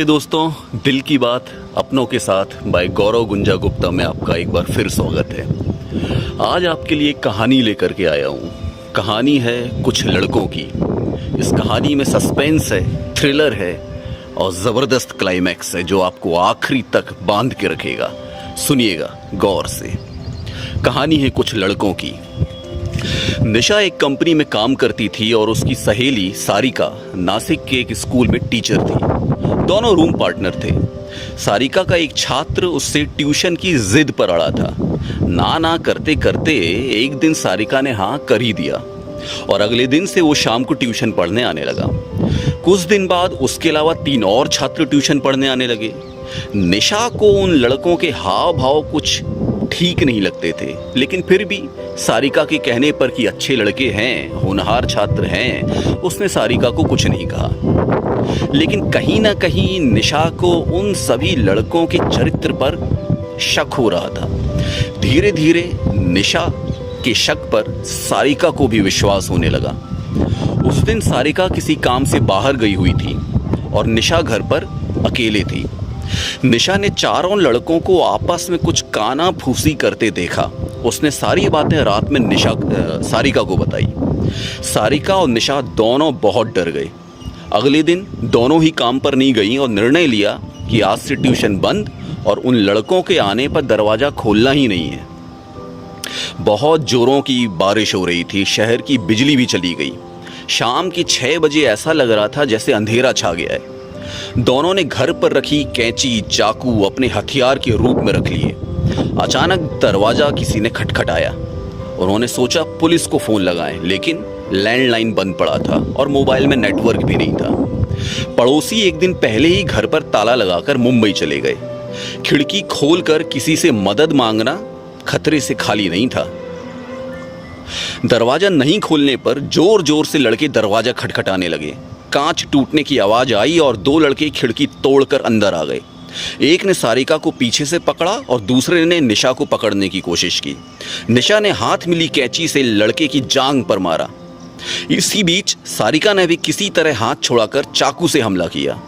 दोस्तों, दिल की बात अपनों के साथ बाय गौरव गुंजा गुप्ता में आपका एक बार फिर स्वागत है। आज आपके लिए एक कहानी लेकर के आया हूँ। कहानी है कुछ लड़कों की। इस कहानी में सस्पेंस है, थ्रिलर है और ज़बरदस्त क्लाइमैक्स है जो आपको आखिरी तक बांध के रखेगा। सुनिएगा गौर से। कहानी है कुछ लड़कों की। निशा एक कंपनी में काम करती थी और उसकी सहेली सारिका नासिक के एक स्कूल में टीचर थी। दोनों रूम पार्टनर थे। सारिका का एक छात्र उससे ट्यूशन की जिद पर अड़ा था। ना करते करते एक दिन सारिका ने हाँ कर ही दिया और अगले दिन से वो शाम को ट्यूशन पढ़ने आने लगा। कुछ दिन बाद उसके अलावा 3 और छात्र ट्यूशन पढ़ने आने लगे। निशा को उन लड़कों के हाव भाव कुछ ठीक नहीं लगते थे, लेकिन फिर भी सारिका के कहने पर कि अच्छे लड़के हैं, होनहार छात्र हैं, उसने सारिका को कुछ नहीं कहा। लेकिन कहीं ना कहीं निशा को उन सभी लड़कों के चरित्र पर शक हो रहा था। धीरे धीरे निशा के शक पर सारिका को भी विश्वास होने लगा। उस दिन सारिका किसी काम से बाहर गई हुई थी और निशा घर पर अकेले थी। निशा ने चारों लड़कों को आपस में कुछ काना फूसी करते देखा। उसने सारी बातें रात में सारिका को बताई। सारिका और निशा दोनों बहुत डर गए। अगले दिन दोनों ही काम पर नहीं गईं और निर्णय लिया कि आज से ट्यूशन बंद और उन लड़कों के आने पर दरवाज़ा खोलना ही नहीं है। बहुत जोरों की बारिश हो रही थी। शहर की बिजली भी चली गई। शाम की 6 बजे ऐसा लग रहा था जैसे अंधेरा छा गया है। दोनों ने घर पर रखी कैंची चाकू अपने हथियार के रूप में रख लिए। अचानक दरवाजा किसी ने खटखटाया। उन्होंने सोचा पुलिस को फोन लगाएं, लेकिन लैंडलाइन बंद पड़ा था और मोबाइल में नेटवर्क भी नहीं था। पड़ोसी एक दिन पहले ही घर पर ताला लगाकर मुंबई चले गए। खिड़की खोलकर किसी से मदद मांगना खतरे से खाली नहीं था। दरवाजा नहीं खोलने पर जोर जोर से लड़के दरवाजा खटखटाने लगे। कांच टूटने की आवाज आई और 2 लड़के खिड़की तोड़कर अंदर आ गए। एक ने सारिका को पीछे से पकड़ा और दूसरे ने निशा को पकड़ने की कोशिश की। निशा ने हाथ मिली कैंची से लड़के की जांघ पर मारा। इसी बीच सारिका ने भी किसी तरह हाथ छोड़ाकर चाकू से हमला किया।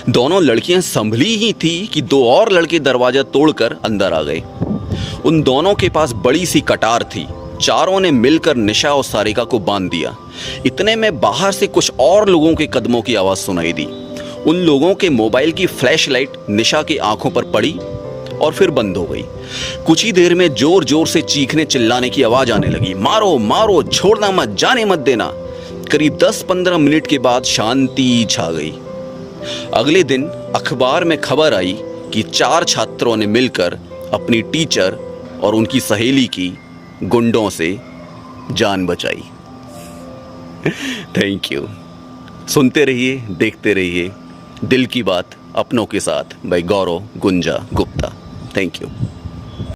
दोनों लड़कियां संभली ही थी कि 2 और लड़के दरवाजा तोड़कर अंदर आ गए। उन दोनों के पास बड़ी सी कटार थी। चारों ने मिलकर निशा और सारिका को बांध दिया। इतने में बाहर से कुछ और लोगों के कदमों की आवाज सुनाई दी। उन लोगों के मोबाइल की फ्लैशलाइट निशा की आंखों पर पड़ी और फिर बंद हो गई। कुछ ही देर में जोर जोर से चीखने चिल्लाने की आवाज आने लगी। मारो मारो, छोड़ना मत, जाने मत देना। करीब 10-15 मिनट के बाद शांति छा गई। अगले दिन अखबार में खबर आई कि 4 छात्रों ने मिलकर अपनी टीचर और उनकी सहेली की गुंडों से जान बचाई। Thank you. सुनते रहिए, देखते रहिए दिल की बात अपनों के साथ by Gaurav Gunja Gupta. Thank you.